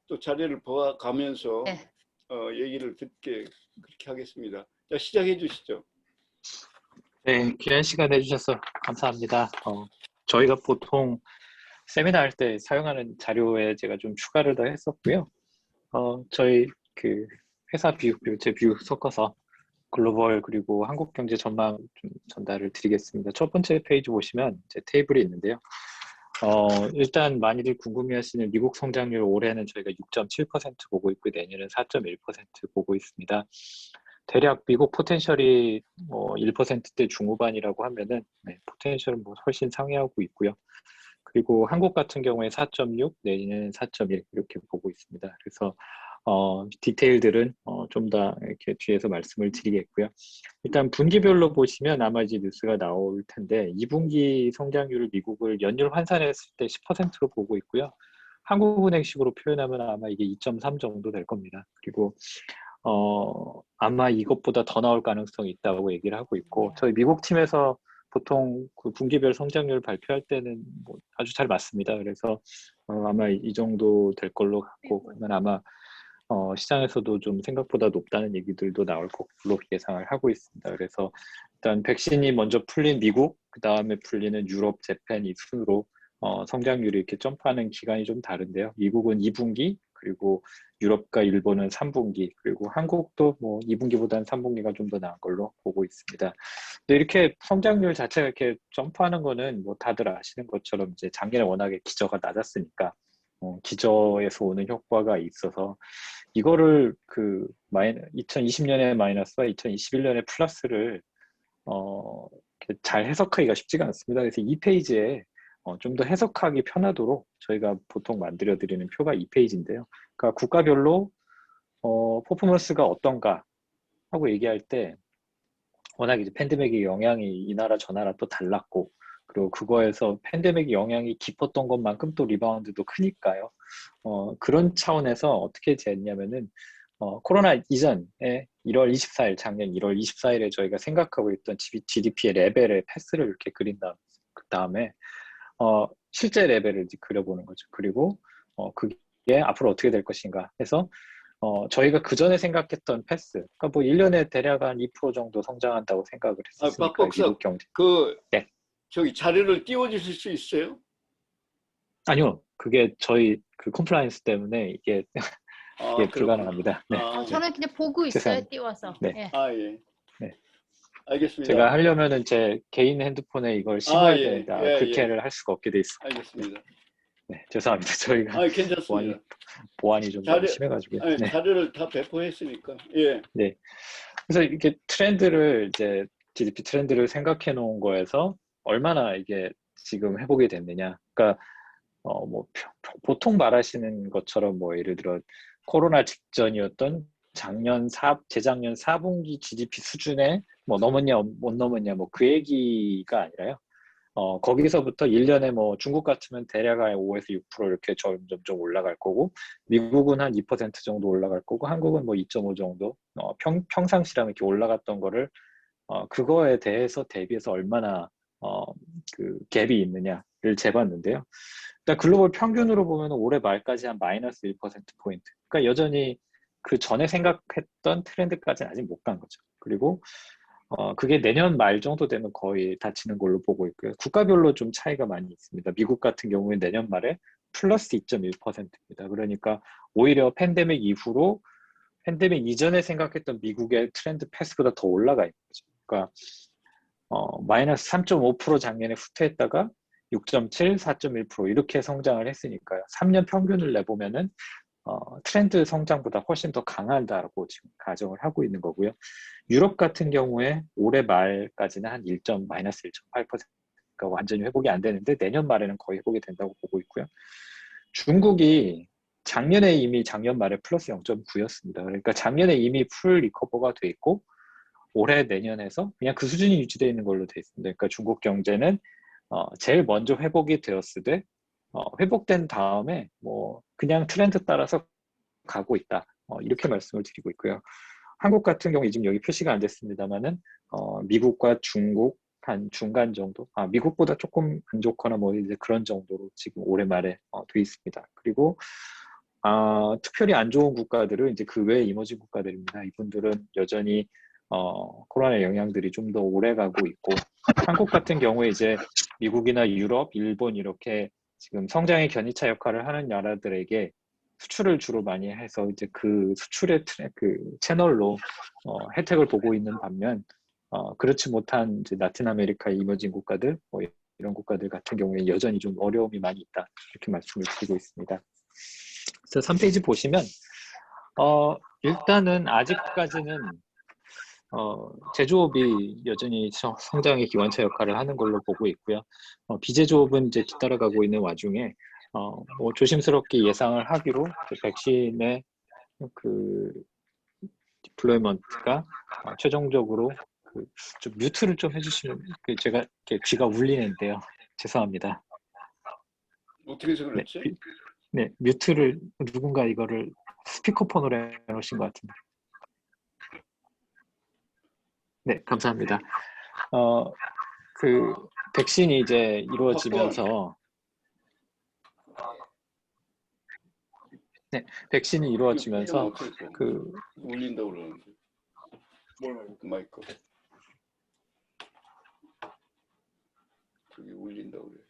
또 자료를 보아가면서 네. 얘기를 듣게 그렇게 하겠습니다. 자, 시작해 주시죠. 네, 귀한 시간 내주셔서 감사합니다. 저희가 보통 세미나 할 때 사용하는 자료에 제가 좀 추가를 더 했었고요. 저희 그 회사 뷰 그리고 제 뷰 섞어서 글로벌 그리고 한국 경제 전망 좀 전달을 드리겠습니다. 첫 번째 페이지 보시면 제 테이블이 있는데요. 일단 많이들 궁금해하시는 미국 성장률 올해는 저희가 6.7% 보고 있고 내년은 4.1% 보고 있습니다. 대략 미국 포텐셜이 1%대 중후반이라고 하면은 포텐셜은 뭐 훨씬 상회하고 있고요. 그리고 한국 같은 경우에 4.6, 내년은 4.1 이렇게 보고 있습니다. 그래서 디테일들은 좀 더 이렇게 뒤에서 말씀을 드리겠고요. 일단 분기별로 보시면 아마 이제 뉴스가 나올 텐데 2분기 성장률을 미국을 연율 환산했을 때 10%로 보고 있고요. 한국은행식으로 표현하면 아마 이게 2.3 정도 될 겁니다. 그리고 아마 이것보다 더 나올 가능성이 있다고 얘기를 하고 있고, 저희 미국 팀에서 보통 그 분기별 성장률 발표할 때는 뭐 아주 잘 맞습니다. 그래서 아마 이 정도 될 걸로 같고, 그러면 아마 시장에서도 좀 생각보다 높다는 얘기들도 나올 걸로 예상을 하고 있습니다. 그래서 일단 백신이 먼저 풀린 미국, 그 다음에 풀리는 유럽, 재팬 이 순으로 성장률이 이렇게 점프하는 기간이 좀 다른데요. 미국은 2분기, 그리고 유럽과 일본은 3분기, 그리고 한국도 뭐 2분기보다는 3분기가 좀 더 나은 걸로 보고 있습니다. 근데 이렇게 성장률 자체가 이렇게 점프하는 거는 뭐 다들 아시는 것처럼 이제 작년에 워낙에 기저가 낮았으니까 기저에서 오는 효과가 있어서 이거를 2020년의 마이너스와 2021년의 플러스를 이렇게 잘 해석하기가 쉽지가 않습니다. 그래서 이 페이지에 좀 더 해석하기 편하도록 저희가 보통 만들어 드리는 표가 이 페이지인데요. 그러니까 국가별로 퍼포먼스가 어떤가 하고 얘기할 때 워낙 이제 팬데믹의 영향이 이 나라 저 나라 또 달랐고, 그리고 그거에서 팬데믹의 영향이 깊었던 것만큼 또 리바운드도 크니까요. 그런 차원에서 어떻게 됐냐면은 코로나 이전에 1월 24일, 작년 1월 24일에 저희가 생각하고 있던 GDP의 레벨의 패스를 이렇게 그린 다음에 실제 레벨을 이제 그려보는 거죠. 그리고 그게 앞으로 어떻게 될 것인가 해서 저희가 그 전에 생각했던 패스, 그러니까 뭐 1년에 대략 한 2% 정도 성장한다고 생각을 했으니까 박 박사, 미국 경제. 네. 저기 자료를 띄워주실 수 있어요? 아니요, 그게 저희 그 컴플라이언스 때문에 이게 불가능합니다. 네. 저는 그냥 보고 있어요, 띄워서. 네. 예. 예. 네. 알겠습니다. 제가 하려면은 제 개인 핸드폰에 이걸 심어야 예. 됩니다. 예. 그렇게를 할 수가 없게 돼 있습니다. 알겠습니다. 네, 죄송합니다. 저희가 괜찮습니다. 보안이 좀 너무 심해가지고요. 네. 자료를 다 배포했으니까. 예. 네. 그래서 이렇게 트렌드를 이제 GDP 트렌드를 생각해 놓은 거에서 얼마나 이게 지금 회복이 됐느냐. 그러니까 뭐 보통 말하시는 것처럼 뭐 예를 들어 코로나 직전이었던 재작년 4분기 GDP 수준에 뭐 넘었냐 못 넘었냐 뭐 그 얘기가 아니라요. 거기서부터 1년에 뭐 중국 같으면 대략 한 5에서 6% 이렇게 점점 올라갈 거고, 미국은 한 2% 정도 올라갈 거고, 한국은 뭐 2.5 정도 평상시라면 이렇게 올라갔던 거를 그거에 대해서 대비해서 얼마나 그 갭이 있느냐를 재봤는데요. 일단 글로벌 평균으로 보면 올해 말까지 한 마이너스 1%포인트. 그러니까 여전히 그 전에 생각했던 트렌드까지는 아직 못 간 거죠. 그리고 그게 내년 말 정도 되면 거의 닫히는 걸로 보고 있고요. 국가별로 좀 차이가 많이 있습니다. 미국 같은 경우에 내년 말에 플러스 2.1%입니다. 그러니까 오히려 팬데믹 이후로 팬데믹 이전에 생각했던 미국의 트렌드 패스보다 더 올라가 있는 거죠. 그러니까 마이너스 3.5% 작년에 후퇴했다가 6.7, 4.1% 이렇게 성장을 했으니까요. 3년 평균을 내보면은 트렌드 성장보다 훨씬 더 강하다고 지금 가정을 하고 있는 거고요. 유럽 같은 경우에 올해 말까지는 한 마이너스 1.8%가 완전히 회복이 안 되는데 내년 말에는 거의 회복이 된다고 보고 있고요. 중국이 작년 말에 플러스 0.9였습니다. 그러니까 작년에 이미 풀 리커버가 돼 있고 올해 내년에서 그냥 그 수준이 유지되어 있는 걸로 돼 있습니다. 그러니까 중국 경제는 제일 먼저 회복이 되었을 때 회복된 다음에 뭐 그냥 트렌드 따라서 가고 있다. 이렇게 말씀을 드리고 있고요. 한국 같은 경우 지금 여기 표시가 안 됐습니다만은 미국과 중국 한 중간 정도, 미국보다 조금 안 좋거나 뭐 이제 그런 정도로 지금 올해 말에 돼 있습니다. 그리고 특별히 안 좋은 국가들은 이제 그 외 이머징 국가들입니다. 이분들은 여전히 코로나의 영향들이 좀 더 오래 가고 있고, 한국 같은 경우에 이제 미국이나 유럽, 일본 이렇게 지금 성장의 견인차 역할을 하는 나라들에게 수출을 주로 많이 해서 이제 그 수출의 그 채널로 혜택을 보고 있는 반면, 그렇지 못한 이제 라틴 아메리카 이머징 국가들, 뭐 이런 국가들 같은 경우에 여전히 좀 어려움이 많이 있다, 이렇게 말씀을 드리고 있습니다. 그래서 3페이지 보시면 일단은 아직까지는 제조업이 여전히 성장의 기관차 역할을 하는 걸로 보고 있고요. 비제조업은 이제 뒤따라가고 있는 와중에 뭐 조심스럽게 예상을 하기로 백신의 그 디플로이먼트가 최종적으로 좀 뮤트를 좀 해주시면 제가 이렇게 귀가 울리는데요. 죄송합니다. 어떻게 해서 그랬지? 네, 뮤트를 누군가 이거를 스피커폰으로 해놓으신 것 같은데. 네, 감사합니다. 그 백신이 이제 이루어지면서 백신이 이루어지면서 그 울린다고 그러는데. 마이크. 저기 울린다고 그래.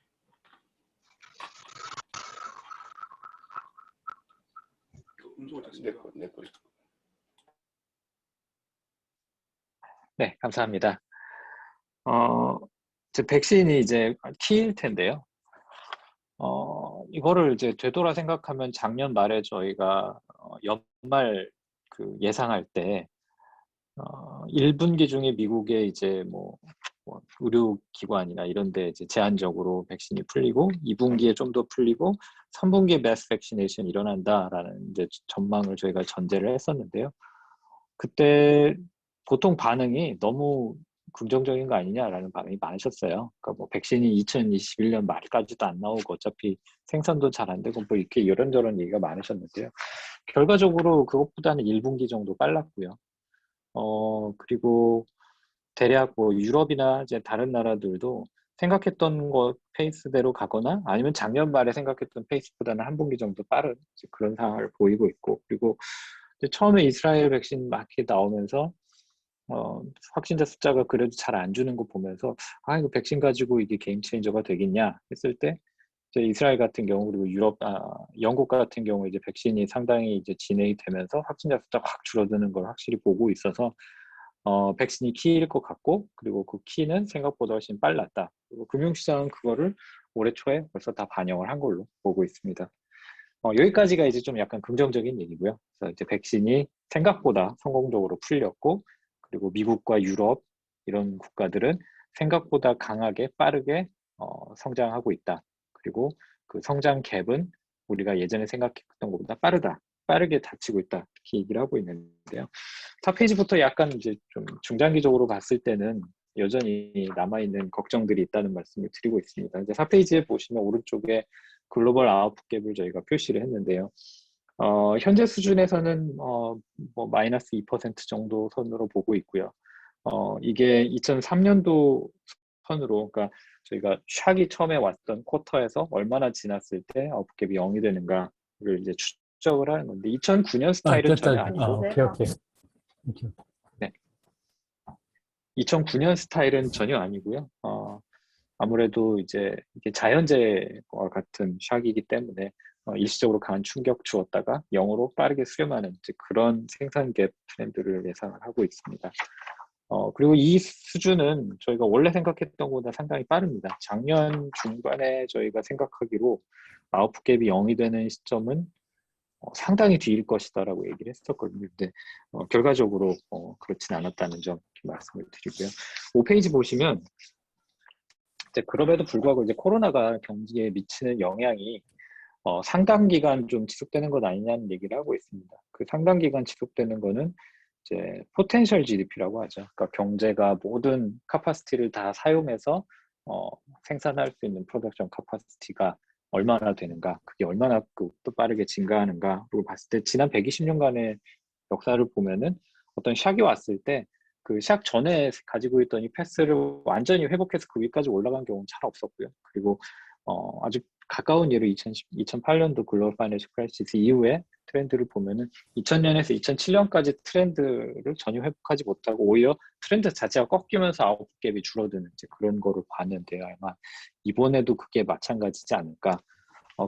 내 거. 네, 감사합니다. 백신이 이제 키일 텐데요. 이거를 이제 되돌아 생각하면 작년 말에 저희가 연말 그 예상할 때 1분기 중에 미국에 이제 뭐 의료기관이나 이런 데 이제 제한적으로 백신이 풀리고 2분기에 좀 더 풀리고 3분기에 매스 백시네이션 일어난다라는 이제 전망을 저희가 전제를 했었는데요. 그때 보통 반응이 너무 긍정적인 거 아니냐라는 반응이 많으셨어요. 그러니까 뭐 백신이 2021년 말까지도 안 나오고 어차피 생산도 잘 안 되고 뭐 이렇게 이런저런 얘기가 많으셨는데요. 결과적으로 그것보다는 1분기 정도 빨랐고요. 그리고 대략 뭐 유럽이나 이제 다른 나라들도 생각했던 것 페이스대로 가거나 아니면 작년 말에 생각했던 페이스보다는 한 분기 정도 빠른 그런 상황을 보이고 있고, 그리고 이제 처음에 이스라엘 백신 막 이렇게 나오면서 확진자 숫자가 그래도 잘 안 주는 거 보면서 이거 백신 가지고 이게 게임 체인저가 되겠냐 했을 때 이제 이스라엘 같은 경우 그리고 유럽, 영국 같은 경우 이제 백신이 상당히 이제 진행이 되면서 확진자 숫자가 확 줄어드는 걸 확실히 보고 있어서 백신이 키일 것 같고, 그리고 그 키는 생각보다 훨씬 빨랐다. 그리고 금융시장은 그거를 올해 초에 벌써 다 반영을 한 걸로 보고 있습니다. 여기까지가 이제 좀 약간 긍정적인 얘기고요. 그래서 이제 백신이 생각보다 성공적으로 풀렸고, 그리고 미국과 유럽 이런 국가들은 생각보다 강하게 빠르게 성장하고 있다. 그리고 그 성장 갭은 우리가 예전에 생각했던 것보다 빠르게 닫히고 있다. 이렇게 얘기를 하고 있는데요. 4페이지부터 약간 이제 좀 중장기적으로 봤을 때는 여전히 남아있는 걱정들이 있다는 말씀을 드리고 있습니다. 이제 4페이지에 보시면 오른쪽에 글로벌 아웃풋 갭을 저희가 표시를 했는데요. 현재 수준에서는 뭐 마이너스 2% 정도 선으로 보고 있고요. 이게 2003년도 선으로, 그러니까 저희가 샥이 처음에 왔던 쿼터에서 얼마나 지났을 때 아웃풋 갭이 0이 되는가를 이제 추적을 하는 건데 2009년 스타일은 전혀 아니고 오케이. 네. 2009년 스타일은 전혀 아니고요. 아무래도 이제 이게 자연재해와 같은 샥이기 때문에 일시적으로 강한 충격 주었다가 0으로 빠르게 수렴하는 이제 그런 생산 갭 트렌드를 예상을 하고 있습니다. 그리고 이 수준은 저희가 원래 생각했던 것보다 상당히 빠릅니다. 작년 중반에 저희가 생각하기로 아웃풋 갭이 0이 되는 시점은 상당히 뒤일 것이다라고 얘기를 했었거든요. 근데 결과적으로 그렇진 않았다는 점 말씀을 드리고요. 5페이지 보시면 이제 그럼에도 불구하고 이제 코로나가 경기에 미치는 영향이 상당 기간 좀 지속되는 것 아니냐는 얘기를 하고 있습니다. 그 상당 기간 지속되는 거는 이제 포텐셜 GDP라고 하죠. 그러니까 경제가 모든 카파시티를 다 사용해서 생산할 수 있는 프로덕션 카파시티가 얼마나 되는가, 그게 얼마나 또 빠르게 증가하는가로 봤을 때 지난 120년간의 역사를 보면은 어떤 샥이 왔을 때 그 샥 전에 가지고 있던 이 패스를 완전히 회복해서 그 위까지 올라간 경우는 잘 없었고요. 그리고 아주 가까운 예로 2008년도 글로벌 파이낸셜 크라이시스 이후에 트렌드를 보면은 2000년에서 2007년까지 트렌드를 전혀 회복하지 못하고 오히려 트렌드 자체가 꺾이면서 아웃갭이 줄어드는 이제 그런 거를 봤는데요. 아마 이번에도 그게 마찬가지지 않을까.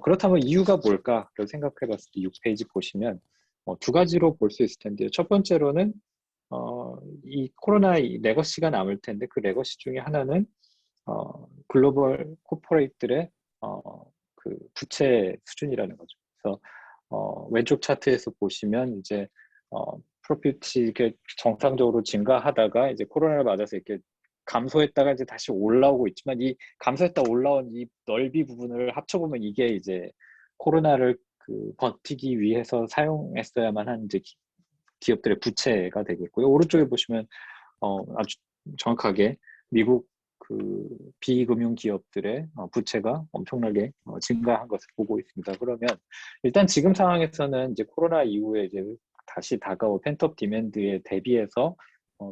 그렇다면 이유가 뭘까를 생각해 봤을 때 6페이지 보시면 두 가지로 볼 수 있을 텐데요. 첫 번째로는 이 코로나 레거시가 남을 텐데 그 레거시 중에 하나는 글로벌 코퍼레이트들의 그 부채 수준이라는 거죠. 그래서 왼쪽 차트에서 보시면 이제 프로핏이 이렇게 정상적으로 증가하다가 이제 코로나를 맞아서 이렇게 감소했다가 이제 다시 올라오고 있지만 이 감소했다 올라온 이 넓이 부분을 합쳐보면 이게 이제 코로나를 그 버티기 위해서 사용했어야만 한 이제 기업들의 부채가 되겠고요. 오른쪽에 보시면 아주 정확하게 미국 그 비금융 기업들의 부채가 엄청나게 증가한 것을 보고 있습니다. 그러면 일단 지금 상황에서는 이제 코로나 이후에 이제 다시 다가올 펜트업 디맨드에 대비해서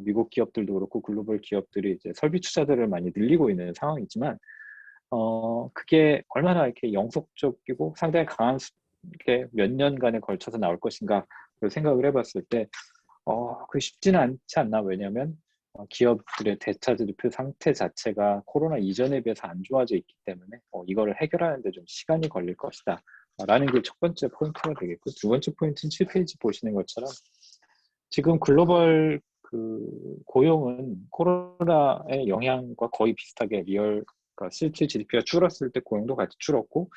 미국 기업들도 그렇고 글로벌 기업들이 이제 설비 투자들을 많이 늘리고 있는 상황이지만 그게 얼마나 이렇게 영속적이고 상당히 강한 이렇게 몇 년간에 걸쳐서 나올 것인가 생각을 해봤을 때 그게 쉽지는 않지 않나. 왜냐하면 기업들의 대차지표 상태 자체가 코로나 이전에 비해서 안 좋아져 있기 때문에 이거를 해결하는데 좀 시간이 걸릴 것이다 라는 게 첫 번째 포인트가 되겠고, 두 번째 포인트는 7페이지 보시는 것처럼 지금 글로벌 그 고용은 코로나의 영향과 거의 비슷하게 그러니까 실질 GDP가 줄었을 때 고용도 같이 줄었고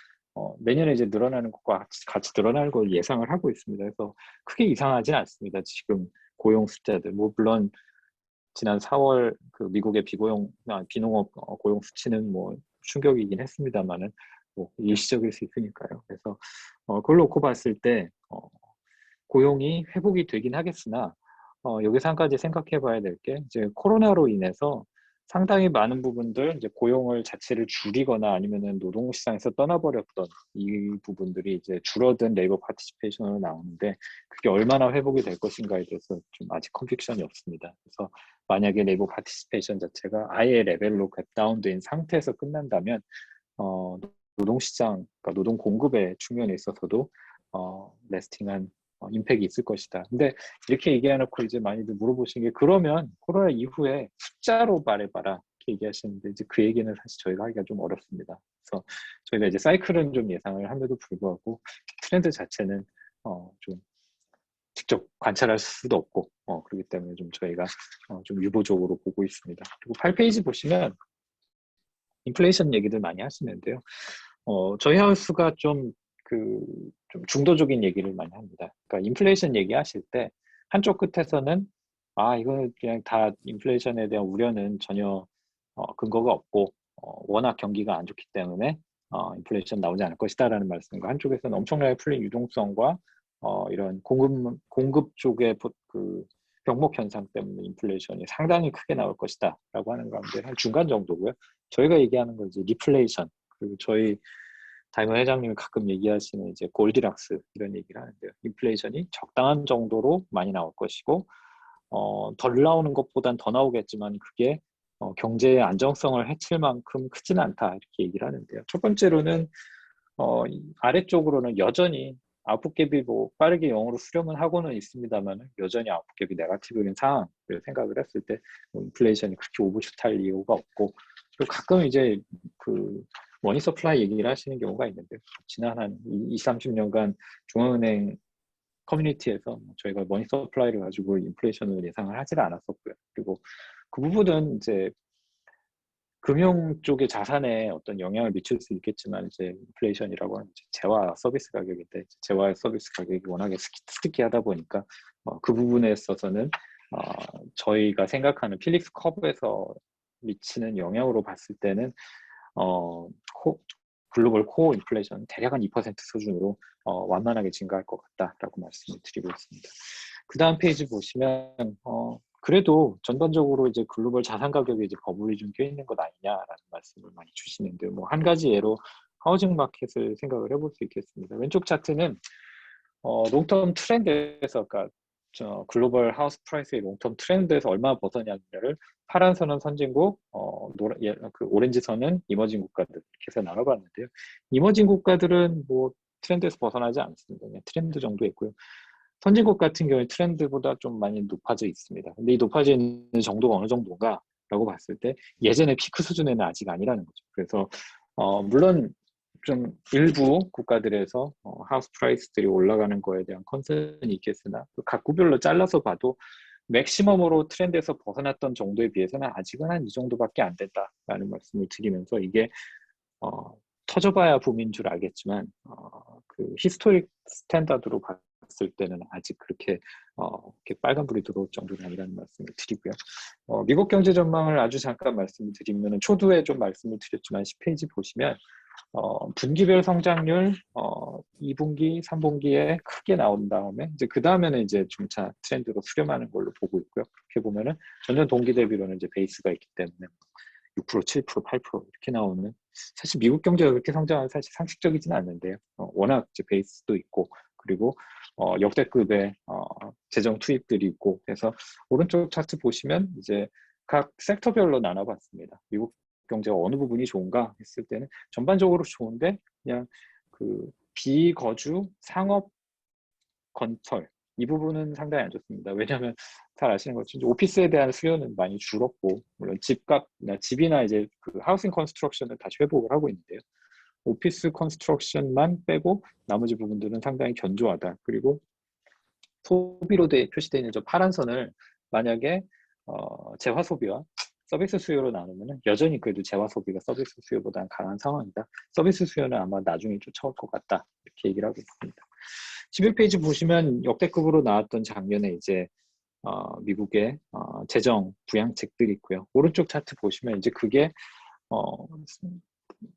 내년에 이제 늘어나는 것과 같이 늘어날 걸 예상을 하고 있습니다. 그래서 크게 이상하진 않습니다. 지금 고용 숫자들 물론 지난 4월 그 미국의 비농업 고용 수치는 뭐 충격이긴 했습니다만은 뭐 일시적일 수 있으니까요. 그래서 그걸 놓고 봤을 때 고용이 회복이 되긴 하겠으나 여기서 한 가지 생각해 봐야 될 게 이제 코로나로 인해서 상당히 많은 부분들 이제 고용을 자체를 줄이거나 아니면은 노동시장에서 떠나버렸던 이 부분들이 이제 줄어든 레이버 파티시페이션으로 나오는데 그게 얼마나 회복이 될 것인가에 대해서 좀 아직 컨빅션이 없습니다. 그래서 만약에 레이버 파티시페이션 자체가 아예 레벨로 다운된 상태에서 끝난다면 노동시장, 그러니까 노동 공급의 측면에 있어서도 레스팅한 임팩이 있을 것이다. 근데 이렇게 얘기해놓고 이제 많이들 물어보시는 게 그러면 코로나 이후에 숫자로 말해봐라 이렇게 얘기하시는데 이제 그 얘기는 사실 저희가 하기가 좀 어렵습니다. 그래서 저희가 이제 사이클은 좀 예상을 함에도 불구하고 트렌드 자체는 좀 직접 관찰할 수도 없고 그렇기 때문에 좀 저희가 좀 유보적으로 보고 있습니다. 그리고 8페이지 보시면 인플레이션 얘기들 많이 하시는데요. 저희 하우스가 좀 중도적인 얘기를 많이 합니다. 그러니까 인플레이션 얘기하실 때 한쪽 끝에서는 이거는 그냥 다 인플레이션에 대한 우려는 전혀 근거가 없고 워낙 경기가 안 좋기 때문에 인플레이션 나오지 않을 것이다라는 말씀과 한쪽에서는 엄청나게 풀린 유동성과 이런 공급 쪽의 그 병목 현상 때문에 인플레이션이 상당히 크게 나올 것이다라고 하는 가운데 한 중간 정도고요. 저희가 얘기하는 건 이제 리플레이션, 그리고 저희 다이먼 회장님이 가끔 얘기하시는 이제 골디락스 이런 얘기를 하는데요. 인플레이션이 적당한 정도로 많이 나올 것이고 덜 나오는 것보단 더 나오겠지만 그게 경제의 안정성을 해칠 만큼 크지는 않다 이렇게 얘기를 하는데요. 첫 번째로는 아래쪽으로는 여전히 아웃풋갭이 뭐 빠르게 0으로 수렴은 하고는 있습니다만 여전히 아웃풋갭이 네거티브인 상황을 생각을 했을 때 인플레이션이 그렇게 오버슛할 이유가 없고, 그리고 가끔 이제 그 머니 서플라이 얘기를 하시는 경우가 있는데 지난 한 20, 30년간 중앙은행 커뮤니티에서 저희가 머니 서플라이를 가지고 인플레이션을 예상을 하지 않았었고요. 그리고 그 부분은 이제 금융 쪽의 자산에 어떤 영향을 미칠 수 있겠지만 이제 인플레이션이라고 하는 재화 서비스 가격인데 재화 서비스 가격이 워낙에 스티키하다 보니까 그 부분에 있어서는 저희가 생각하는 필릭스 커브에서 미치는 영향으로 봤을 때는 글로벌 코어 인플레이션 대략 한 2% 수준으로 완만하게 증가할 것 같다라고 말씀을 드리고 있습니다. 그 다음 페이지 보시면 그래도 전반적으로 이제 글로벌 자산 가격에 이제 버블이 좀 껴있는 것 아니냐라는 말씀을 많이 주시는데요. 뭐 한 가지 예로 하우징 마켓을 생각을 해볼 수 있겠습니다. 왼쪽 차트는 롱텀 트렌드에서, 그러니까 글로벌 하우스 프라이스의 롱텀 트렌드에서 얼마나 벗어나냐를 파란 선은 선진국, 그 오렌지 선은 이머징 국가들 이렇게 해서 나눠봤는데요. 이머징 국가들은 뭐 트렌드에서 벗어나지 않습니다. 그냥 트렌드 정도 있고요. 선진국 같은 경우에 트렌드보다 좀 많이 높아져 있습니다. 근데 이 높아져 있는 정도가 어느 정도인가? 라고 봤을 때 예전의 피크 수준에는 아직 아니라는 거죠. 그래서 물론 좀 일부 국가들에서 하우스 프라이스들이 올라가는 거에 대한 컨선이 있겠으나 각 구별로 잘라서 봐도 맥시멈으로 트렌드에서 벗어났던 정도에 비해서는 아직은 한 이 정도밖에 안 된다라는 말씀을 드리면서 이게 터져봐야 붐인 줄 알겠지만 그 히스토릭 스탠다드로 봤을 때는 아직 그렇게 이렇게 빨간불이 들어올 정도는 아니라는 말씀을 드리고요. 미국 경제 전망을 아주 잠깐 말씀을 드리면 초두에 좀 말씀을 드렸지만 10페이지 보시면 분기별 성장률 2분기, 3분기에 크게 나온 다음에 이제 그 다음에는 이제 중차 트렌드로 수렴하는 걸로 보고 있고요. 그렇게 보면은 전년 동기 대비로는 이제 베이스가 있기 때문에 6%, 7%, 8% 이렇게 나오는 사실 미국 경제가 그렇게 성장하는 사실 상식적이지는 않는데요. 워낙 이제 베이스도 있고 그리고 역대급의 재정 투입들이 있고 그래서 오른쪽 차트 보시면 이제 각 섹터별로 나눠봤습니다. 미국 경제가 어느 부분이 좋은가 했을 때는 전반적으로 좋은데 그냥 그 비거주 상업 건설 이 부분은 상당히 안 좋습니다. 왜냐하면 잘 아시는 것처럼 오피스에 대한 수요는 많이 줄었고 물론 집이나 이제 그 하우싱 컨스트럭션을 다시 회복을 하고 있는데요. 오피스 컨스트럭션만 빼고 나머지 부분들은 상당히 견조하다. 그리고 소비로 표시되어 있는 저 파란 선을 만약에 재화 소비와 서비스 수요로 나누면 여전히 그래도 재화 소비가 서비스 수요보다는 강한 상황이다. 서비스 수요는 아마 나중에 쫓아올 것 같다. 이렇게 얘기를 하고 있습니다. 11페이지 보시면 역대급으로 나왔던 작년에 이제 미국의 재정 부양책들이 있고요. 오른쪽 차트 보시면 이제 그게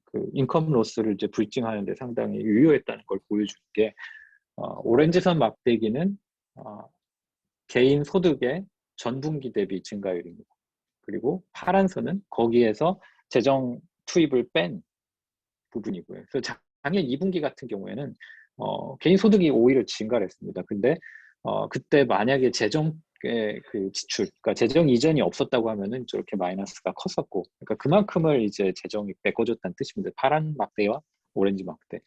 그 인컴 로스를 이제 브리징하는 데 상당히 유효했다는 걸 보여주는 게 오렌지선 막대기는 개인 소득의 전분기 대비 증가율입니다. 그리고 파란 선은 거기에서 재정 투입을 뺀 부분이고요. 그래서 작년 2분기 같은 경우에는 개인 소득이 오히려 증가를 했습니다. 근데 그때 만약에 재정의 그 지출, 그러니까 재정 이전이 없었다고 하면은 저렇게 마이너스가 컸었고, 그러니까 그만큼을 이제 재정이 메꿔줬다는 뜻입니다. 파란 막대와 오렌지 막대.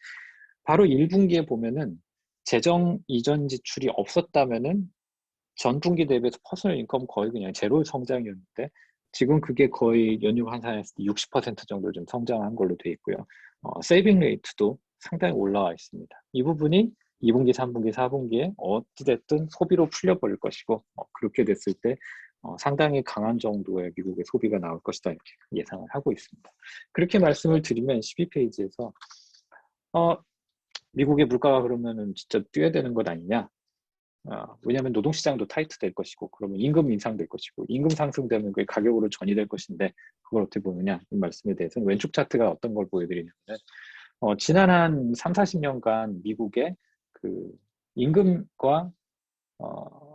바로 1분기에 보면은 재정 이전 지출이 없었다면은 전분기 대비해서 퍼스널 인컴 거의 그냥 제로 성장이었는데 지금 그게 거의 연휴 환산했을 때 60% 정도 좀 성장한 걸로 되어 있고요. 세이빙 레이트도 상당히 올라와 있습니다. 이 부분이 2분기, 3분기, 4분기에 어찌됐든 소비로 풀려버릴 것이고 그렇게 됐을 때 상당히 강한 정도의 미국의 소비가 나올 것이다 이렇게 예상을 하고 있습니다. 그렇게 말씀을 드리면 12페이지에서 미국의 물가가 그러면은 진짜 뛰어야 되는 것 아니냐? 왜냐하면 노동시장도 타이트 될 것이고 그러면 임금 인상될 것이고 임금 상승되면 그게 가격으로 전이될 것인데 그걸 어떻게 보느냐 이 말씀에 대해서는 왼쪽 차트가 어떤 걸 보여드리냐면 지난 한 3, 40년간 미국의 그 임금과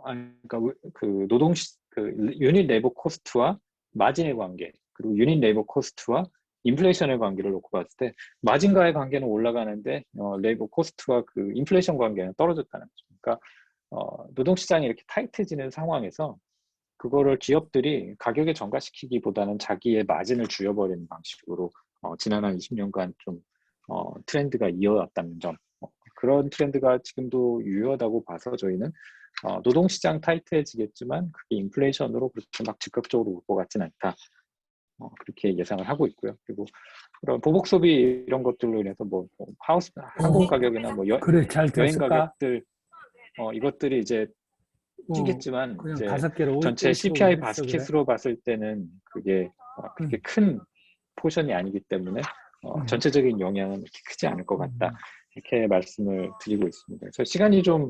그러니까 그 유닛 레이버 코스트와 마진의 관계 그리고 유닛 레이버 코스트와 인플레이션의 관계를 놓고 봤을 때 마진과의 관계는 올라가는데 레이버 코스트와 그 인플레이션 관계는 떨어졌다는 거죠. 그러니까 노동시장이 이렇게 타이트해지는 상황에서 그거를 기업들이 가격에 전가시키기보다는 자기의 마진을 줄여버리는 방식으로 지난 한 20년간 좀 트렌드가 이어왔다는 점 그런 트렌드가 지금도 유효하다고 봐서 저희는 노동시장 타이트해지겠지만 그게 인플레이션으로 그렇게 막 즉각적으로 올 것 같지는 않다. 그렇게 예상을 하고 있고요. 그리고 그런 보복 소비 이런 것들로 인해서 뭐 하우스 항공 가격이나 뭐 그래, 잘 여행 됐을까? 가격들 이것들이 이제 뛰겠지만 그냥 이제 5개로 전체 CPI 바스켓으로 봤을 때는 그게 그렇게 큰 포션이 아니기 때문에 전체적인 영향은 그렇게 크지 않을 것 같다. 이렇게 말씀을 드리고 있습니다. 그래서 시간이 좀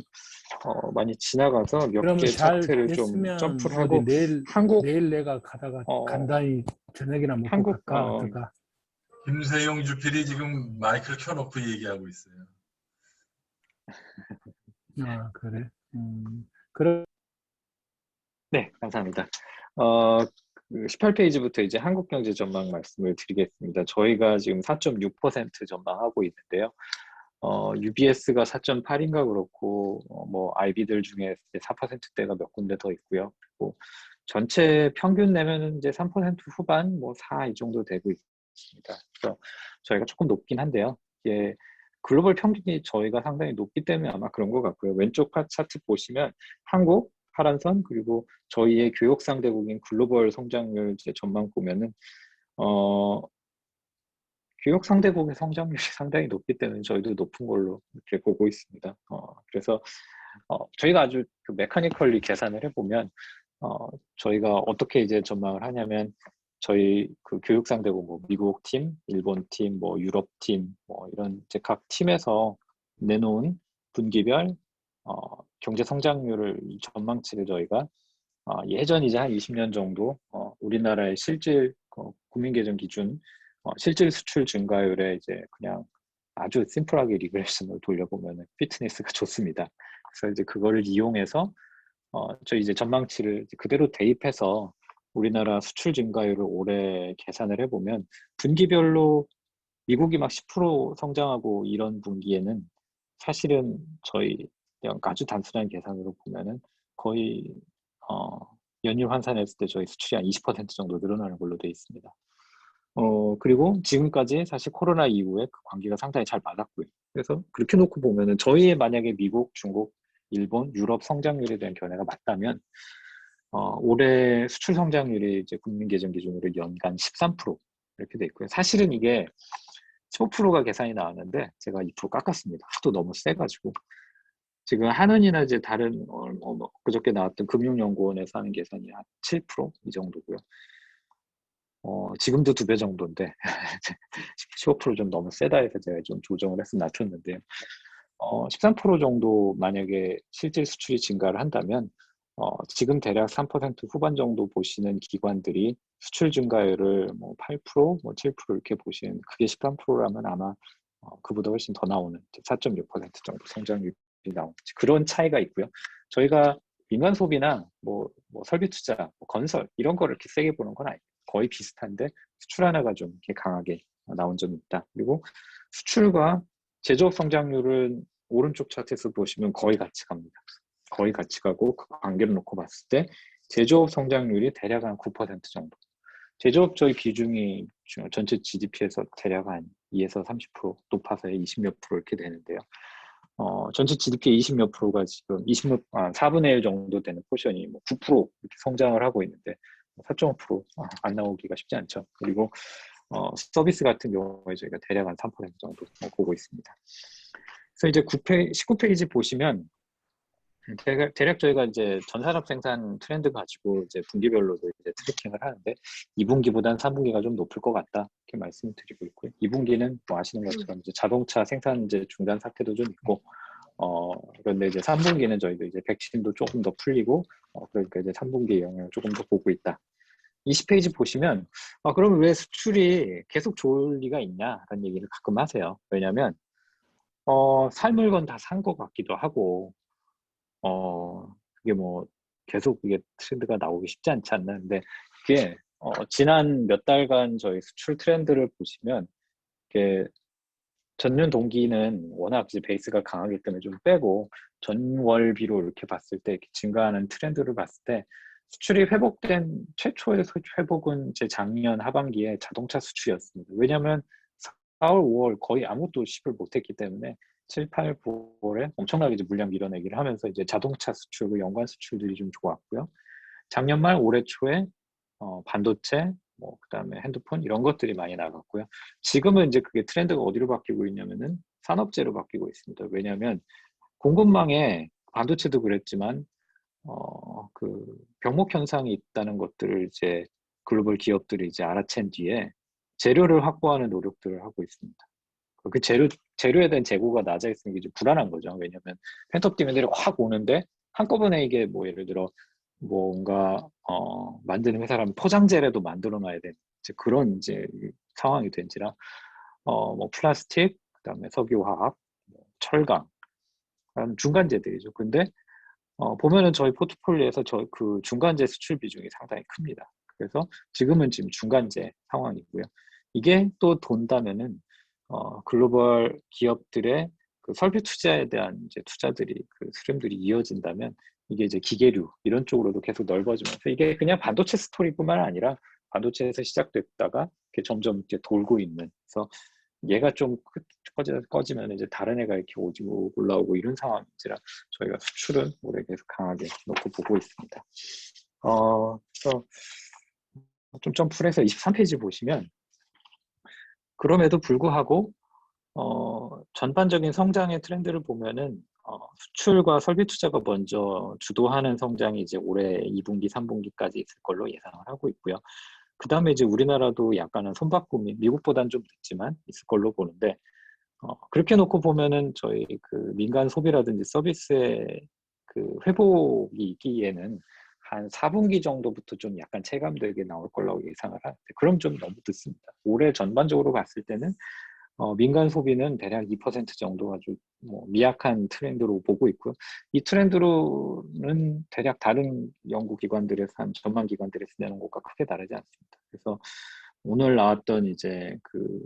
많이 지나가서 몇 그러면 개 잘 차트를 좀 됐으면 점프를 어디 하고 내일 내가 가다가 간단히 저녁이나 먹고 갈까 어떨까? 김세용 주필이 지금 마이크를 켜놓고 얘기하고 있어요. 그래. 그럼 네, 감사합니다. 18페이지부터 이제 한국 경제 전망 말씀을 드리겠습니다. 저희가 지금 4.6% 전망하고 있는데요. UBS가 4.8인가 그렇고 뭐 IB들 중에 4%대가 몇 군데 더 있고요. 그리고 전체 평균 내면은 이제 3% 후반, 뭐 4 이 정도 되고 있습니다. 그래서 저희가 조금 높긴 한데요. 이게 글로벌 평균이 저희가 상당히 높기 때문에 아마 그런 것 같고요. 왼쪽 차트 보시면 한국 파란선 그리고 저희의 교역 상대국인 글로벌 성장률 이제 전망 보면은 교역 상대국의 성장률이 상당히 높기 때문에 저희도 높은 걸로 이렇게 보고 있습니다. 그래서 저희가 아주 그 메카니컬리 계산을 해보면 저희가 어떻게 이제 전망을 하냐면 저희 그 교육 상대국 뭐 미국 팀, 일본 팀, 뭐 유럽 팀, 뭐 이런 이제 각 팀에서 내놓은 분기별 경제 성장률을 이 전망치를 저희가 예전 이제 한 20년 정도 우리나라의 실질 국민 계정 기준 실질 수출 증가율에 이제 그냥 아주 심플하게 리그레션을 돌려보면 피트니스가 좋습니다. 그래서 이제 그거를 이용해서 저희 이제 전망치를 이제 그대로 대입해서 우리나라 수출 증가율을 올해 계산을 해보면 분기별로 미국이 막 10% 성장하고 이런 분기에는 사실은 저희 그냥 아주 단순한 계산으로 보면은 거의 연일 환산했을 때 저희 수출이 한 20% 정도 늘어나는 걸로 되어 있습니다. 그리고 지금까지 사실 코로나 이후에 그 관계가 상당히 잘 맞았고요. 그래서 그렇게 놓고 보면은 저희의 만약에 미국, 중국, 일본, 유럽 성장률에 대한 견해가 맞다면 올해 수출 성장률이 이제 국민 계정 기준으로 연간 13% 이렇게 돼 있고요. 사실은 이게 15%가 계산이 나왔는데 제가 2% 깎았습니다. 하도 너무 세가지고 지금 한은이나 이제 다른 그저께 나왔던 금융연구원에서 하는 계산이 한 7%이 정도고요. 지금도 2배 정도인데 15%좀 너무 세다 해서 제가 좀 조정을 해서 낮췄는데요. 13% 정도 만약에 실질 수출이 증가를 한다면 지금 대략 3% 후반 정도 보시는 기관들이 수출 증가율을 뭐 8%, 뭐 7% 이렇게 보시는 그게 13%라면 아마 그보다 훨씬 더 나오는 4.6% 정도 성장률이 나오는 그런 차이가 있고요. 저희가 민간 소비나 뭐 설비 투자, 뭐 건설 이런 거를 이렇게 세게 보는 건 아니에요. 거의 비슷한데 수출 하나가 좀 이렇게 강하게 나온 점이 있다. 그리고 수출과 제조업 성장률은 오른쪽 차트에서 보시면 거의 같이 갑니다. 거의 같이 가고 그 관계를 놓고 봤을 때 제조업 성장률이 대략 한 9% 정도. 제조업 저희 비중이 전체 GDP에서 대략 한 2에서 30% 높아서 20몇 프로 이렇게 되는데요. 전체 GDP의 20몇 프로가 지금 4분의 1 정도 되는 포션이 뭐 9% 이렇게 성장을 하고 있는데 4.5% 안 나오기가 쉽지 않죠. 그리고 서비스 같은 경우에 저희가 대략 한 3% 정도 보고 있습니다. 그래서 이제 19페이지 보시면 대략 저희가 이제 전산업 생산 트렌드 가지고 이제 분기별로도 이제 트래킹을 하는데 2분기보다는 3분기가 좀 높을 것 같다 이렇게 말씀을 드리고 있고요. 2분기는 뭐 아시는 것처럼 이제 자동차 생산 이제 중단 사태도 좀 있고 그런데 이제 3분기는 저희도 이제 백신도 조금 더 풀리고 그러니까 이제 3분기 영향을 조금 더 보고 있다. 20페이지 보시면 그럼 왜 수출이 계속 좋을 리가 있냐라는 얘기를 가끔 하세요. 왜냐하면 살 물건 다 산 것 같기도 하고 그게 뭐 계속 그게 트렌드가 나오기 쉽지 않지 않나. 근데 그게 지난 몇 달간 저희 수출 트렌드를 보시면 이게 전년 동기는 워낙 이제 베이스가 강하기 때문에 좀 빼고 전월비로 이렇게 봤을 때 이렇게 증가하는 트렌드를 봤을 때 수출이 회복된 최초의 회복은 제 작년 하반기에 자동차 수출이었습니다. 왜냐하면 4월, 5월 거의 아무것도 시을 못했기 때문에 7, 8, 9월에 엄청나게 이제 물량 밀어내기를 하면서 이제 자동차 수출, 연관 수출들이 좀 좋았고요. 작년 말 올해 초에 반도체, 뭐 그다음에 핸드폰 이런 것들이 많이 나갔고요. 지금은 이제 그게 트렌드가 어디로 바뀌고 있냐면은 산업재로 바뀌고 있습니다. 왜냐하면 공급망에 반도체도 그랬지만 그 병목 현상이 있다는 것들을 이제 글로벌 기업들이 이제 알아챈 뒤에 재료를 확보하는 노력들을 하고 있습니다. 그 재료에 대한 재고가 낮아 있으니까 이제 불안한 거죠. 왜냐하면 펜트업 디맨드가 확 오는데 한꺼번에 이게 뭐 예를 들어 뭔가 만드는 회사라면 포장재라도 만들어 놔야 되는 이제 그런 이제 상황이 된지라 뭐 플라스틱, 그다음에 석유화학, 뭐 철강, 그다음 중간재들이죠. 근데 보면은 저희 포트폴리오에서 그 중간재 수출 비중이 상당히 큽니다. 그래서 지금은 지금 중간재 상황이고요. 이게 또 돈다면은 글로벌 기업들의 그 설비 투자에 대한 이제 투자들이 그 흐름들이 이어진다면 이게 이제 기계류 이런 쪽으로도 계속 넓어지면서 이게 그냥 반도체 스토리뿐만 아니라 반도체에서 시작됐다가 이렇게 점점 이렇게 돌고 있는 그래서 얘가 좀 꺼지면 이제 다른 애가 이렇게 오지고 올라오고 이런 상황인지라 저희가 수출은 올해 계속 강하게 놓고 보고 있습니다. 그래서 좀 점프를 해서 23페이지 보시면 그럼에도 불구하고 전반적인 성장의 트렌드를 보면은 수출과 설비 투자가 먼저 주도하는 성장이 이제 올해 2분기, 3분기까지 있을 걸로 예상을 하고 있고요. 그 다음에 이제 우리나라도 약간은 손바꿈이 미국보다는 좀 늦지만 있을 걸로 보는데 그렇게 놓고 보면은 저희 그 민간 소비라든지 서비스의 그 회복이 있기에는 한 4분기 정도부터 좀 약간 체감되게 나올 거라고 예상을 하는데 그럼 좀 너무 늦습니다. 올해 전반적으로 봤을 때는 민간 소비는 대략 2% 정도 아주 뭐 미약한 트렌드로 보고 있고요. 이 트렌드로는 대략 다른 연구기관들에서 한 전망 기관들에서 내는 것과 크게 다르지 않습니다. 그래서 오늘 나왔던 이제 그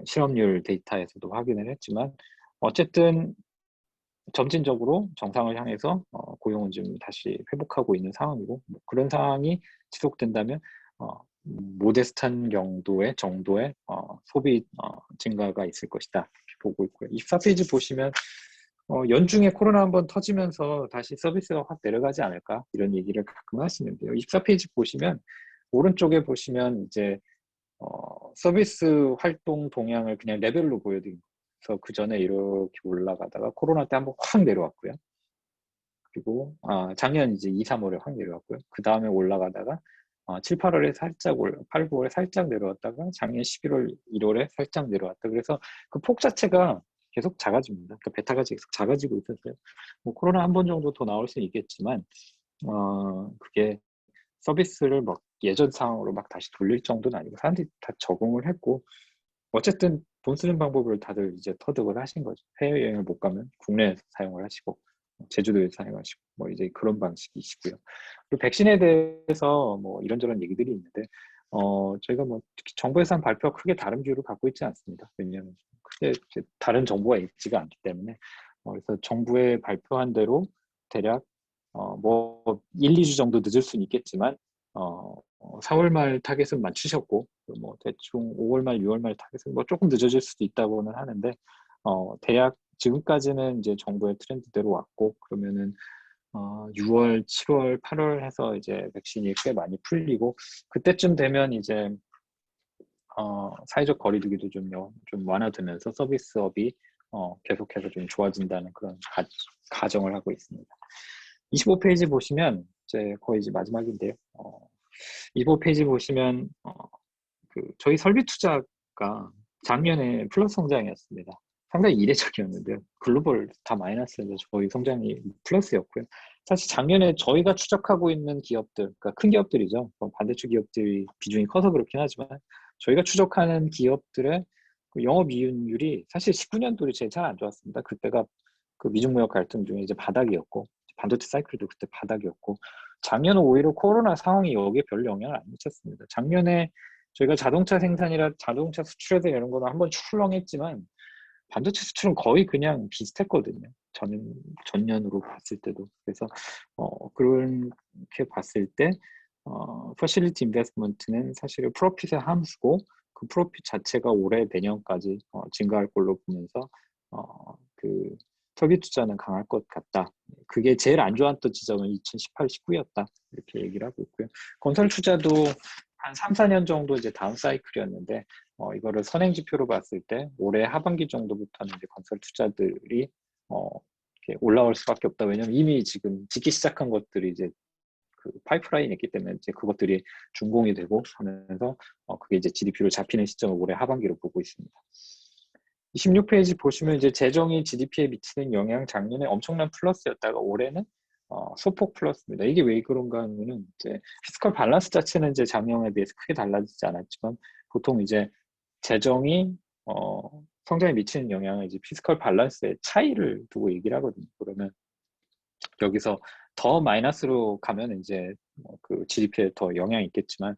실업률 데이터에서도 확인을 했지만 어쨌든 점진적으로 정상을 향해서 고용은 지금 다시 회복하고 있는 상황이고 뭐 그런 상황이 지속된다면 모데스트한 정도의 소비 증가가 있을 것이다 이렇게 보고 있고요. 24페이지 보시면 연중에 코로나 한번 터지면서 다시 서비스가 확 내려가지 않을까 이런 얘기를 가끔 하시는데요. 24페이지 보시면 오른쪽에 보시면 이제 서비스 활동 동향을 그냥 레벨로 보여드립니다. 그래서 그 전에 이렇게 올라가다가 코로나 때 한번 확 내려왔고요. 그리고 작년 이제 2, 3월에 확 내려왔고요. 그 다음에 올라가다가 7, 8월에 살짝 8, 9월에 살짝 내려왔다가 작년 11월, 1월에 살짝 내려왔다. 그래서 그 폭 자체가 계속 작아집니다. 그러니까 베타가 계속 작아지고 있었어요. 뭐 코로나 한 번 정도 더 나올 수는 있겠지만 그게 서비스를 막 예전 상황으로 막 다시 돌릴 정도는 아니고 사람들이 다 적응을 했고 어쨌든 돈 쓰는 방법을 다들 이제 터득을 하신 거죠. 해외여행을 못 가면 국내에서 사용을 하시고 제주도에서 사용하시고 뭐 이제 그런 방식이시고요. 그리고 백신에 대해서 뭐 이런저런 얘기들이 있는데 저희가 뭐 특히 정부에서 한 발표가 크게 다른 뷰를 갖고 있지 않습니다. 왜냐하면 크게 다른 정보가 있지가 않기 때문에 그래서 정부의 발표한 대로 대략 뭐 1, 2주 정도 늦을 수는 있겠지만 4월 말 타겟은 맞추셨고 뭐 대충 5월 말, 6월 말 타겟은 뭐 조금 늦어질 수도 있다고는 하는데 대략 지금까지는 이제 정부의 트렌드대로 왔고 그러면은 6월, 7월, 8월 해서 이제 백신이 꽤 많이 풀리고 그때쯤 되면 이제 사회적 거리두기도 좀 완화되면서 서비스업이 계속해서 좀 좋아진다는 그런 가정을 하고 있습니다. 25페이지 보시면 이제 거의 이제 마지막인데요. 25페이지 보시면 저희 설비 투자가 작년에 플러스 성장이었습니다. 상당히 이례적이었는데요. 글로벌 다 마이너스인데 저희 성장이 플러스였고요. 사실 작년에 저희가 추적하고 있는 기업들, 그러니까 큰 기업들이죠. 반도체 기업들이 비중이 커서 그렇긴 하지만 저희가 추적하는 기업들의 그 영업이익률이 사실 19년도에 제일 잘 안 좋았습니다. 그때가 그 미중무역 갈등 중에 이제 바닥이었고 반도체 사이클도 그때 바닥이었고 작년은 오히려 코로나 상황이 여기에 별 영향을 안 미쳤습니다. 작년에 저희가 자동차 생산이라 자동차 수출에서 이런 거는 한번 출렁했지만 반도체 수출은 거의 그냥 비슷했거든요. 전년으로 봤을 때도. 그래서 그렇게 봤을 때 퍼실리티 인베스트먼트는 사실 프로핏의 함수고 그 프로핏 자체가 올해 내년까지 증가할 걸로 보면서 그 설비 투자는 강할 것 같다. 그게 제일 안 좋았던 지점은 2018, 19였다. 이렇게 얘기를 하고 있고요. 건설 투자도 한 3, 4년 정도 이제 다운 사이클이었는데 이거를 선행 지표로 봤을 때 올해 하반기 정도부터는 이제 건설 투자들이 이렇게 올라올 수밖에 없다. 왜냐면 이미 지금 짓기 시작한 것들이 이제 그 파이프라인이 있기 때문에 이제 그것들이 준공이 되고 하면서 그게 이제 GDP로 잡히는 시점을 올해 하반기로 보고 있습니다. 26페이지 보시면 이제 재정이 GDP에 미치는 영향 작년에 엄청난 플러스였다가 올해는 소폭 플러스입니다. 이게 왜 그런가 하면은 이제 피스컬 밸런스 자체는 이제 작년에 비해서 크게 달라지지 않았지만 보통 이제 재정이 성장에 미치는 영향을 이제 피스컬 밸런스의 차이를 두고 얘기를 하거든요. 그러면 여기서 더 마이너스로 가면 이제 그 GDP에 더 영향이 있겠지만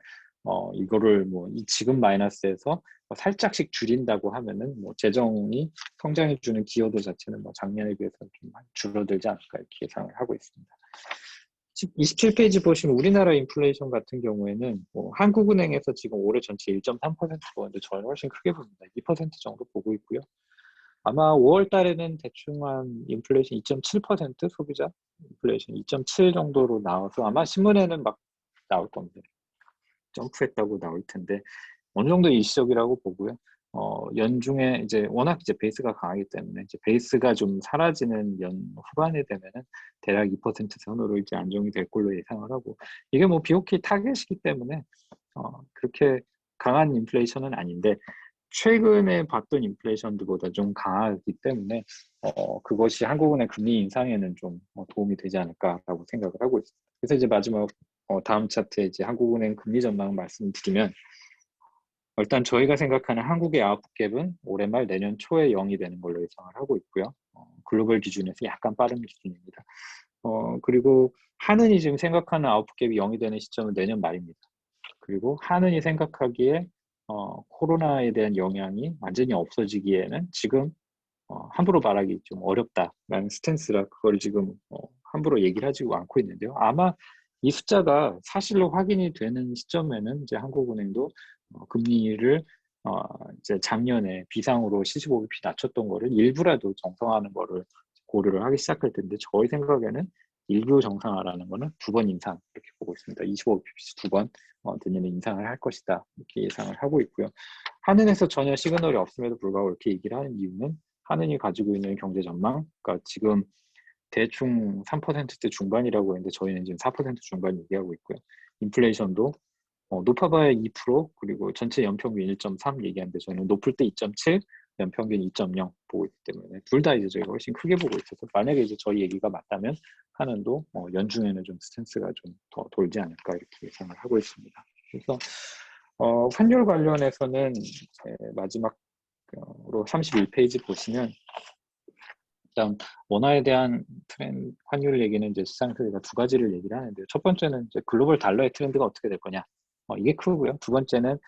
이거를 뭐 이 지금 마이너스에서 뭐 살짝씩 줄인다고 하면은 뭐 재정이 성장해 주는 기여도 자체는 뭐 작년에 비해서 좀 많이 줄어들지 않을까 이렇게 예상을 하고 있습니다. 27페이지 보시면 우리나라 인플레이션 같은 경우에는 뭐 한국은행에서 지금 올해 전체 1.3% 보는데 저는 훨씬 크게 봅니다. 2% 정도 보고 있고요. 아마 5월 달에는 대충 한 인플레이션 2.7% 소비자 인플레이션 2.7 정도로 나와서 아마 신문에는 막 나올 겁니다. 점프했다고 나올 텐데 어느 정도 일시적이라고 보고요. 연중에 이제 워낙 이제 베이스가 강하기 때문에 이제 베이스가 좀 사라지는 연 후반에 되면은 대략 2% 선으로 이제 안정이 될 걸로 예상을 하고 이게 뭐 BOK 타겟이기 때문에 그렇게 강한 인플레이션은 아닌데 최근에 봤던 인플레이션들보다 좀 강하기 때문에 그것이 한국은행 금리 인상에는 좀 도움이 되지 않을까라고 생각을 하고 있습니다. 그래서 이제 마지막 다음 차트에 이제 한국은행 금리 전망 말씀드리면 일단 저희가 생각하는 한국의 아웃갭은 올해 말 내년 초에 0이 되는 걸로 예상을 하고 있고요. 글로벌 기준에서 약간 빠른 기준입니다. 그리고 한은이 지금 생각하는 아웃갭이 0이 되는 시점은 내년 말입니다. 그리고 한은이 생각하기에 코로나에 대한 영향이 완전히 없어지기에는 지금 함부로 말하기 좀 어렵다라는 스탠스라 그걸 지금 함부로 얘기를 하지 않고 있는데요. 아마 이 숫자가 사실로 확인이 되는 시점에는 이제 한국은행도 금리를 이제 작년에 비상으로 75bp 낮췄던 거를 일부라도 정상화하는 거를 고려를 하기 시작할 텐데 저희 생각에는 일부 정상화라는 거는 2번 인상 이렇게 보고 있습니다. 25bp 2번 내년에 인상을 할 것이다 이렇게 예상을 하고 있고요. 한은에서 전혀 시그널이 없음에도 불구하고 이렇게 얘기를 하는 이유는 한은이 가지고 있는 경제 전망, 그러니까 지금 대충 3%대 중반이라고 했는데 저희는 지금 4% 중반 얘기하고 있고요. 인플레이션도 높아봐야 2% 그리고 전체 연평균 1.3 얘기하는데 저희는 높을 때 2.7, 연평균 2.0 보고 있기 때문에 둘 다 이제 저희가 훨씬 크게 보고 있어서 만약에 이제 저희 얘기가 맞다면 한은도 연중에는 좀 스탠스가 좀 더 돌지 않을까 이렇게 예상을 하고 있습니다. 그래서 환율 관련해서는 마지막으로 31페이지 보시면 일단 원화에 대한 트렌드, 환율 얘기는 이제 시장에서 저희가 두 가지를 얘기를 하는데요. 첫 번째는 이제 글로벌 달러의 트렌드가 어떻게 될 거냐. 이게 크고요. 두 번째는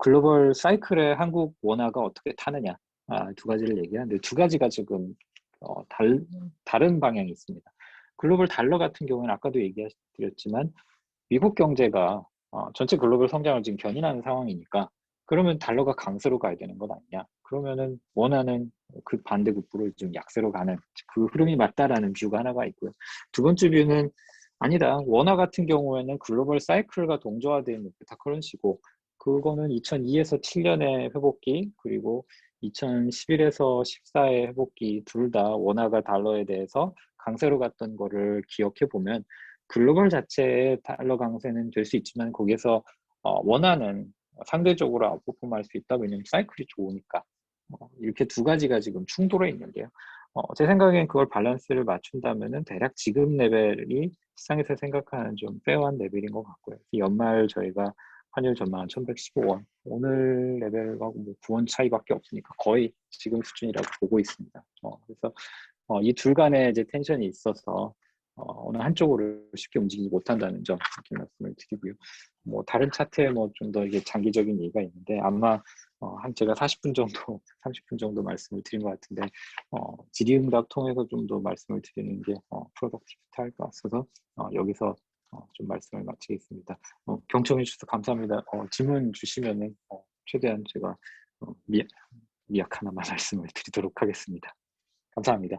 글로벌 사이클에 한국 원화가 어떻게 타느냐. 두 가지를 얘기하는데 두 가지가 지금 다른 방향이 있습니다. 글로벌 달러 같은 경우는 아까도 얘기드렸지만 미국 경제가 전체 글로벌 성장을 지금 견인하는 상황이니까 그러면 달러가 강세로 가야 되는 건 아니냐. 그러면은 원화는 그 반대급부로 좀 약세로 가는 그 흐름이 맞다라는 뷰가 하나가 있고요. 두 번째 뷰는 아니다. 원화 같은 경우에는 글로벌 사이클과 동조화되어 있는 메타 커런시고 그거는 2002에서 7년의 회복기 그리고 2011에서 14의 회복기 둘 다 원화가 달러에 대해서 강세로 갔던 거를 기억해 보면 글로벌 자체의 달러 강세는 될 수 있지만 거기에서 원화는 상대적으로 아웃퍼폼할 수 있다. 왜냐면 사이클이 좋으니까. 이렇게 두 가지가 지금 충돌해 있는데요. 제 생각엔 그걸 밸런스를 맞춘다면은 대략 지금 레벨이 시장에서 생각하는 좀 페어한 레벨인 것 같고요. 연말 저희가 환율 전망은 1115원. 오늘 레벨하고 뭐 9원 차이밖에 없으니까 거의 지금 수준이라고 보고 있습니다. 그래서 이 둘 간에 이제 텐션이 있어서 어느 한쪽으로 쉽게 움직이지 못한다는 점 이렇게 말씀을 드리고요. 뭐 다른 차트에 뭐 좀 더 이게 장기적인 얘기가 있는데 아마 한 제가 40분 정도, 30분 정도 말씀을 드린 것 같은데 질의응답 통해서 좀 더 말씀을 드리는 게 프로덕티비티할 것 같아서 여기서 좀 말씀을 마치겠습니다. 경청해 주셔서 감사합니다. 질문 주시면은 최대한 제가 미약 하나만 말씀을 드리도록 하겠습니다. 감사합니다.